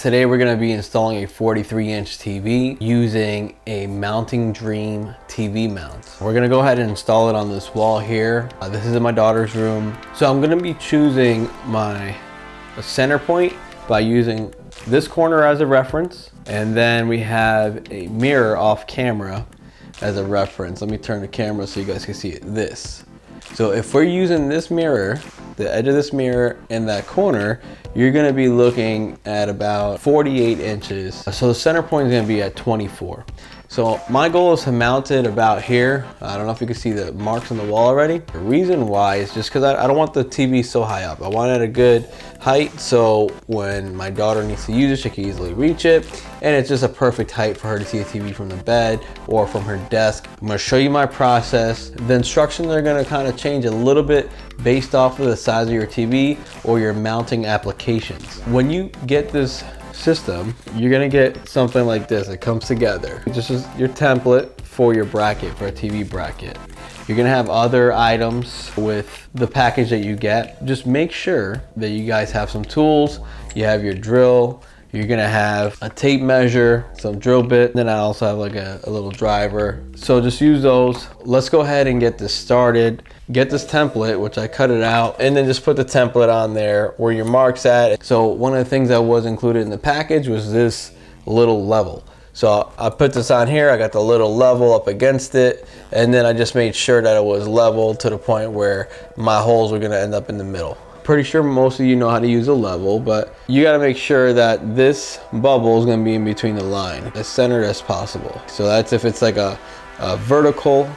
Today we're gonna be installing a 43-inch TV using a Mounting Dream TV mount. We're gonna go ahead and install it on this wall here. This is in my daughter's room. So I'm gonna be choosing my center point by using this corner as a reference. And then we have a mirror off camera as a reference. Let me turn the camera so you guys can see it. This. So if we're using this mirror, the edge of this mirror in that corner, you're gonna be looking at about 48 inches. So the center point is gonna be at 24. So my goal is to mount it about here. I don't know if you can see the marks on the wall already. The reason why is just because I don't want the TV so high up. I want it at a good height so when my daughter needs to use it, she can easily reach it. And it's just a perfect height for her to see the TV from the bed or from her desk. I'm gonna show you my process. The instructions are gonna kind of change a little bit based off of the size of your TV or your mounting applications. When you get this system, you're gonna get something like this. It comes together. This is your template for your bracket, for a TV bracket. You're gonna have other items with the package that you get. Just make sure that you guys have some tools. You have your drill. You're gonna have a tape measure, some drill bit, then I also have like a little driver. So just use those. Let's go ahead and get this started. Get this template, which I cut it out, and then just put the template on there where your mark's at. So one of the things that was included in the package was this little level. So I put this on here, I got the little level up against it, and then I just made sure that it was level to the point where my holes were gonna end up in the middle. Pretty sure most of you know how to use a level, but you gotta make sure that this bubble is gonna be in between the line, as centered as possible. So that's if it's like a vertical.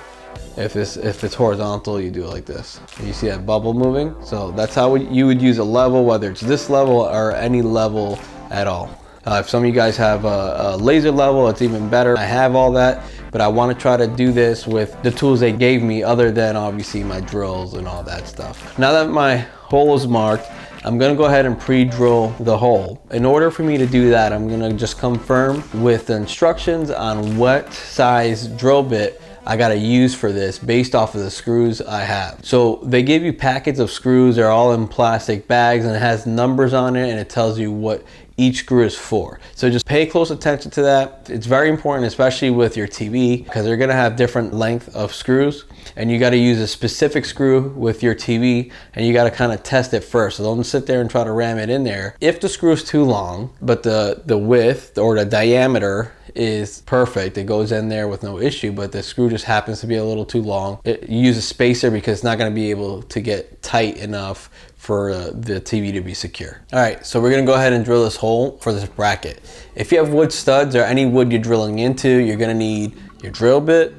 If it's horizontal, you do it like this. You see that bubble moving? So that's how you would use a level, whether it's this level or any level at all. If some of you guys have a laser level, it's even better. I have all that, but I want to try to do this with the tools they gave me other than obviously my drills and all that stuff. Now that my hole is marked, I'm gonna go ahead and pre-drill the hole. In order for me to do that, I'm gonna just confirm with the instructions on what size drill bit I gotta use for this based off of the screws I have. So they give you packets of screws, they're all in plastic bags and it has numbers on it and it tells you what each screw is for. So just pay close attention to that. It's very important, especially with your TV, because they're gonna have different length of screws and you gotta use a specific screw with your TV and you gotta kind of test it first. So don't sit there and try to ram it in there. If the screw is too long, but the width or the diameter is perfect, it goes in there with no issue, but the screw just happens to be a little too long, you use a spacer because it's not going to be able to get tight enough for the TV to be secure. All right, so we're going to go ahead and drill this hole for this bracket. If you have wood studs or any wood you're drilling into, you're going to need your drill bit,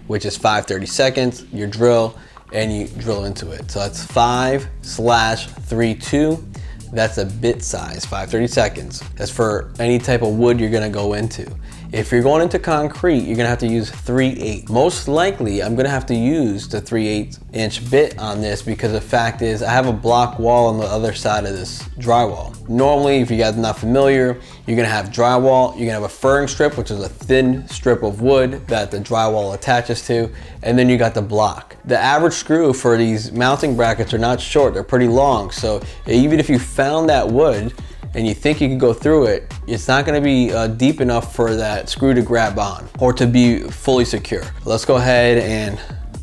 which is 5/32, your drill, and you drill into it. So that's 5/32. That's a bit size, 5/32. That's for any type of wood you're gonna go into. If you're going into concrete, you're gonna have to use 3/8. Most likely, I'm gonna have to use the 3/8 inch bit on this because the fact is I have a block wall on the other side of this drywall. Normally, if you guys are not familiar, you're gonna have drywall, you're gonna have a furring strip, which is a thin strip of wood that the drywall attaches to, and then you got the block. The average screw for these mounting brackets are not short, they're pretty long. So even if you found that wood and you think you can go through it, it's not gonna be deep enough for that screw to grab on or to be fully secure. Let's go ahead and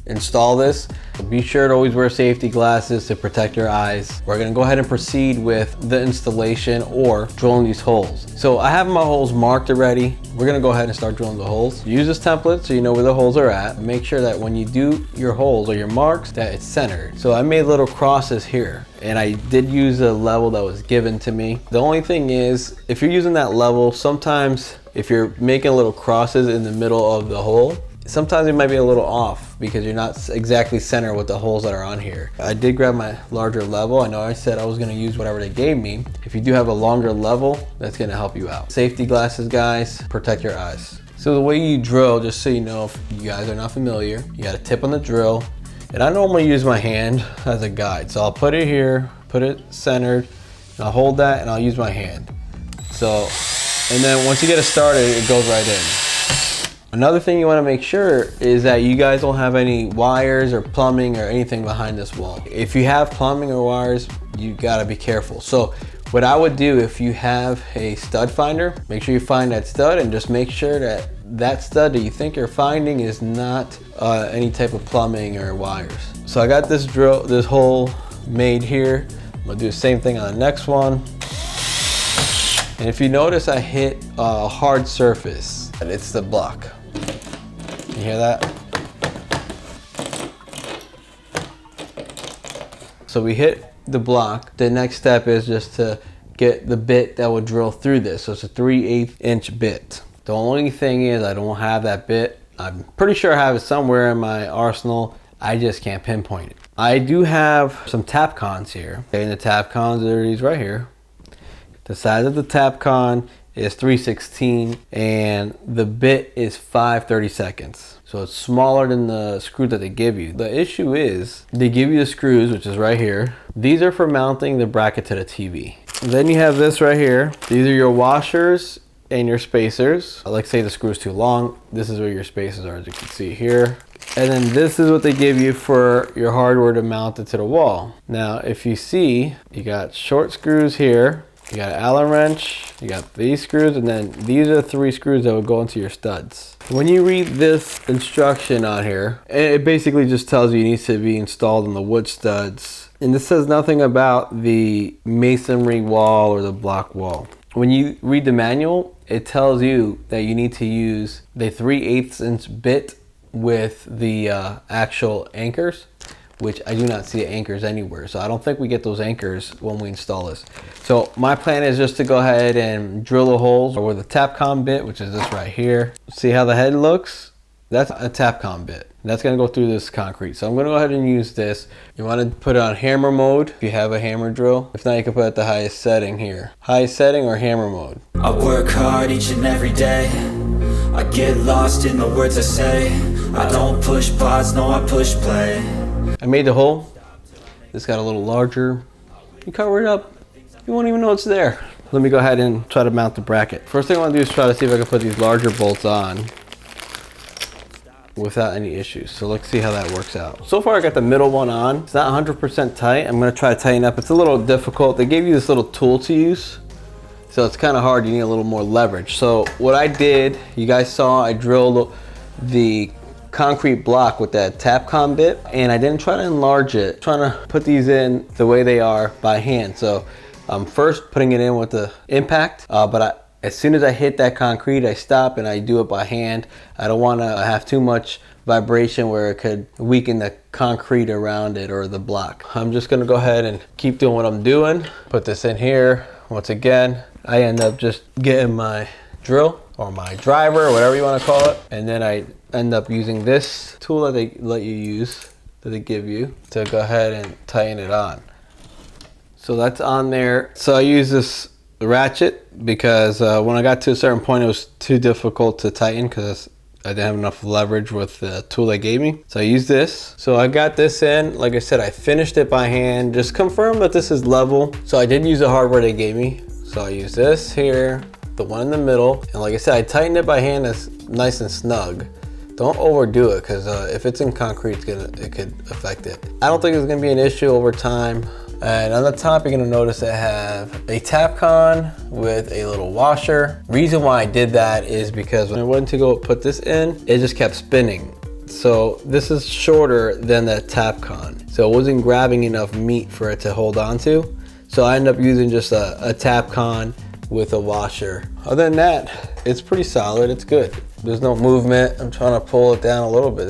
install this. Be sure to always wear safety glasses to protect your eyes. We're gonna go ahead and proceed with the installation or drilling these holes. So I have my holes marked already. We're gonna go ahead and start drilling the holes. Use this template so you know where the holes are at. Make sure that when you do your holes or your marks that it's centered. So I made little crosses here and I did use a level that was given to me. The only thing is, if you're using that level, sometimes if you're making little crosses in the middle of the hole, sometimes it might be a little off because you're not exactly centered with the holes that are on here. I did grab my larger level. I know I said I was gonna use whatever they gave me. If you do have a longer level, that's gonna help you out. Safety glasses, guys, protect your eyes. So the way you drill, just so you know, if you guys are not familiar, you got a tip on the drill. And I normally use my hand as a guide. So I'll put it here, put it centered, and I'll hold that and I'll use my hand. So, and then once you get it started, it goes right in. Another thing you want to make sure is that you guys don't have any wires or plumbing or anything behind this wall. If you have plumbing or wires, you got to be careful. So What I would do if you have a stud finder, make sure you find that stud and just make sure that that stud that you think you're finding is not any type of plumbing or wires. So I got this hole made here. I'm gonna do the same thing on the next one. And if you notice, I hit a hard surface, and it's the block. You hear that? So we hit the block. The next step is just to get the bit that will drill through this. So it's a 3/8 inch bit. The only thing is I don't have that bit. I'm pretty sure I have it somewhere in my arsenal. I just can't pinpoint it. I do have some Tapcons here. And the Tapcons are these right here. The size of the Tapcon is 3/16 and the bit is 5/32. So it's smaller than the screw that they give you. The issue is they give you the screws, which is right here. These are for mounting the bracket to the TV. Then you have this right here. These are your washers and your spacers. Like say the screw is too long, this is where your spacers are, as you can see here. And then this is what they give you for your hardware to mount it to the wall. Now, if you see, you got short screws here. You got an Allen wrench, you got these screws, and then these are the 3 screws that would go into your studs. When you read this instruction on here, it basically just tells you it needs to be installed in the wood studs. And this says nothing about the masonry wall or the block wall. When you read the manual, it tells you that you need to use the 3/8 inch bit with the actual anchors, which I do not see anchors anywhere. So I don't think we get those anchors when we install this. So my plan is just to go ahead and drill the holes with a Tapcon bit, which is this right here. See how the head looks? That's a Tapcon bit. That's gonna go through this concrete. So I'm gonna go ahead and use this. You wanna put it on hammer mode if you have a hammer drill. If not, you can put it at the highest setting here. Highest setting or hammer mode. I work hard each and every day. I get lost in the words I say. I don't push pause, no, I push play. I made the hole. This got a little larger. You cover it up, you won't even know it's there. Let me go ahead and try to mount the bracket. First thing I want to do is try to see if I can put these larger bolts on without any issues. So let's see how that works out. So far I got the middle one on. It's not 100% tight. I'm going to try to tighten up. It's a little difficult. They gave you this little tool to use, so it's kind of hard. You need a little more leverage. So what I did, you guys saw, I drilled the concrete block with that Tapcon bit, and I didn't try to enlarge it. I'm trying to put these in the way they are by hand. So I'm first putting it in with the impact, as soon as I hit that concrete, I stop and I do it by hand. I don't want to have too much vibration where it could weaken the concrete around it or the block. I'm just going to go ahead and keep doing what I'm doing. Put this in here. Once again, I end up just getting my drill or my driver, whatever you want to call it, and then I end up using this tool that they let you use, that they give you, to go ahead and tighten it on. So that's on there. So I use this ratchet because when I got to a certain point, it was too difficult to tighten because I didn't have enough leverage with the tool they gave me. So I used this. So I got this in. Like I said, I finished it by hand. Just confirm that this is level. So I did use the hardware they gave me. So I used this here, the one in the middle. And like I said, I tightened it by hand. That's nice and snug. Don't overdo it because if it's in concrete, it could affect it. I don't think it's gonna be an issue over time. And on the top, you're gonna notice I have a Tapcon with a little washer. Reason why I did that is because when I went to go put this in, it just kept spinning. So this is shorter than that Tapcon. So it wasn't grabbing enough meat for it to hold on to. So I ended up using just a Tapcon with a washer. Other than that, it's pretty solid, it's good. There's no movement. I'm trying to pull it down a little bit.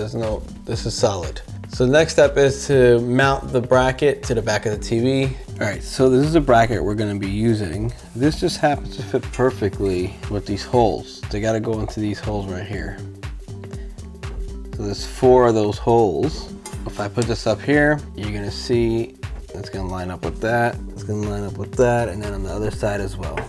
This is solid. So the next step is to mount the bracket to the back of the TV. All right, so this is a bracket we're gonna be using. This just happens to fit perfectly with these holes. They gotta go into these holes right here. So there's 4 of those holes. If I put this up here, you're gonna see it's gonna line up with that. It's gonna line up with that, and then on the other side as well.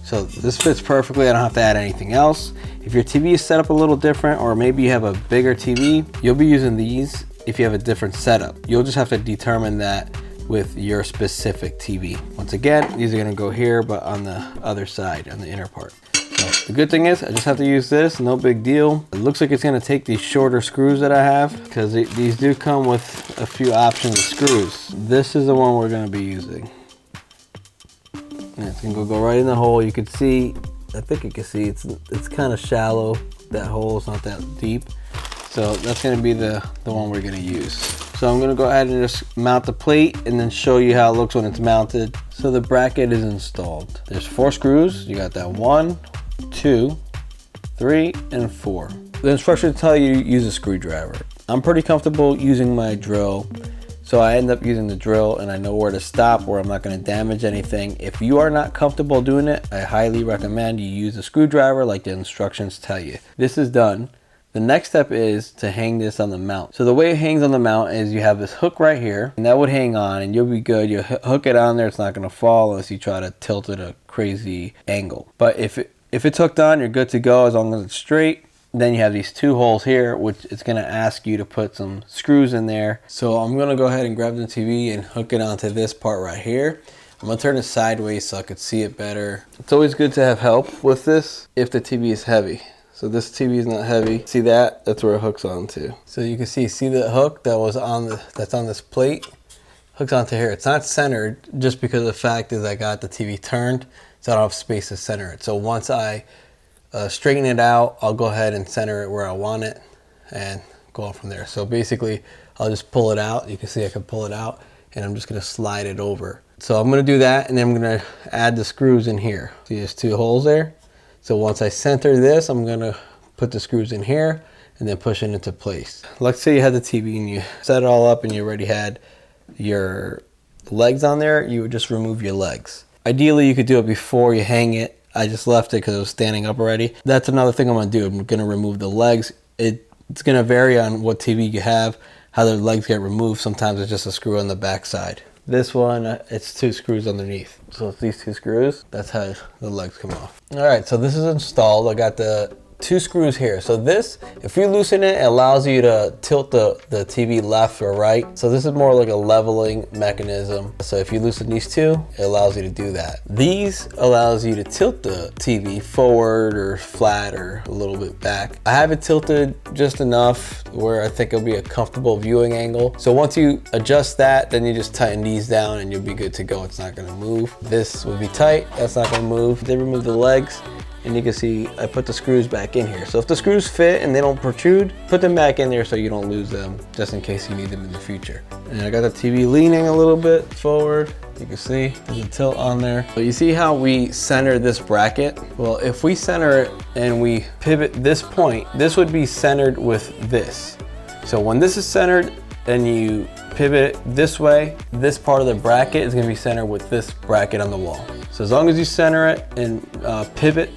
So this fits perfectly. I don't have to add anything else. If your TV is set up a little different, or maybe you have a bigger TV, you'll be using these if you have a different setup. You'll just have to determine that with your specific TV. Once again, these are gonna go here, but on the other side, on the inner part. So the good thing is I just have to use this, no big deal. It looks like it's gonna take these shorter screws that I have because these do come with a few options of screws. This is the one we're gonna be using. And it's gonna go right in the hole. You can see, I think you can see it's kind of shallow. That hole is not that deep. So that's gonna be the one we're gonna use. So I'm gonna go ahead and just mount the plate and then show you how it looks when it's mounted. So the bracket is installed. There's 4 screws. You got that 1, 2, 3, and 4. The instructions tell you to use a screwdriver. I'm pretty comfortable using my drill. So I end up using the drill and I know where to stop, where I'm not gonna damage anything. If you are not comfortable doing it, I highly recommend you use a screwdriver like the instructions tell you. This is done. The next step is to hang this on the mount. So the way it hangs on the mount is you have this hook right here, and that would hang on and you'll be good. You hook it on there, it's not gonna fall unless you try to tilt it a crazy angle. But if it's hooked on, you're good to go as long as it's straight. Then you have these 2 holes here, which it's gonna ask you to put some screws in there. So I'm gonna go ahead and grab the TV and hook it onto this part right here. I'm gonna turn it sideways so I could see it better. It's always good to have help with this if the TV is heavy. So this TV is not heavy. See that? That's where it hooks onto. So you can see the hook that was on that's on this plate hooks onto here. It's not centered just because the fact is I got the TV turned, so I don't have space to center it. So once I straighten it out, I'll go ahead and center it where I want it and go on from there. So basically, I'll just pull it out. You can see I can pull it out and I'm just gonna slide it over. So I'm gonna do that and then I'm gonna add the screws in here. See there's 2 holes there? So once I center this, I'm gonna put the screws in here and then push it into place. Let's say you had the TV and you set it all up and you already had your legs on there, you would just remove your legs. Ideally, you could do it before you hang it. I just left it because it was standing up already. That's another thing I'm gonna do. I'm gonna remove the legs. It's gonna vary on what TV you have, how the legs get removed. Sometimes it's just a screw on the back side. This one, it's 2 screws underneath. So it's these 2 screws, that's how the legs come off. All right, so this is installed. I got the 2 screws here. So this, if you loosen it, it allows you to tilt the TV left or right. So this is more like a leveling mechanism. So if you loosen these 2, it allows you to do that. These allows you to tilt the TV forward or flat or a little bit back. I have it tilted just enough where I think it'll be a comfortable viewing angle. So once you adjust that, then you just tighten these down and you'll be good to go. It's not gonna move. This will be tight, that's not gonna move. They remove the legs. And you can see I put the screws back in here. So if the screws fit and they don't protrude, put them back in there so you don't lose them, just in case you need them in the future. And I got the TV leaning a little bit forward. You can see there's a tilt on there. So you see how we center this bracket? Well, if we center it and we pivot this point, this would be centered with this. So when this is centered and you pivot it this way, this part of the bracket is gonna be centered with this bracket on the wall. So as long as you center it and pivot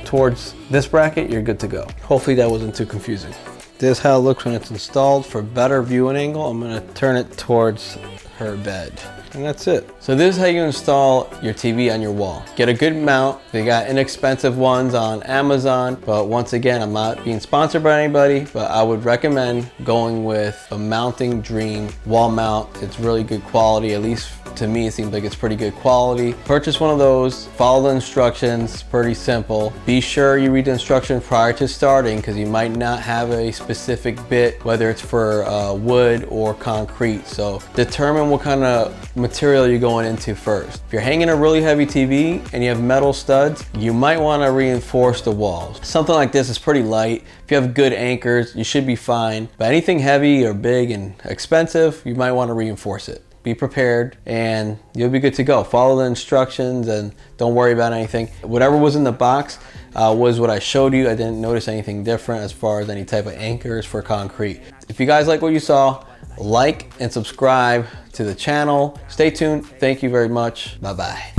towards this bracket, you're good to go. Hopefully that wasn't too confusing. This is how it looks when it's installed. For better viewing angle, I'm gonna turn it towards her bed. And that's it. So this is how you install your TV on your wall. Get a good mount. They got inexpensive ones on Amazon, but once again, I'm not being sponsored by anybody, but I would recommend going with a Mounting Dream wall mount. It's really good quality, at least to me, it seems like it's pretty good quality. Purchase one of those, follow the instructions, pretty simple. Be sure you read the instructions prior to starting because you might not have a specific bit, whether it's for wood or concrete. So determine what kind of material you're going into first. If you're hanging a really heavy TV and you have metal studs, you might want to reinforce the walls. Something like this is pretty light. If you have good anchors, you should be fine. But anything heavy or big and expensive, you might want to reinforce it. Be prepared and you'll be good to go. Follow the instructions and don't worry about anything. Whatever was in the box was what I showed you. I didn't notice anything different as far as any type of anchors for concrete. If you guys like what you saw, like and subscribe to the channel. Stay tuned. Thank you very much. Bye-bye.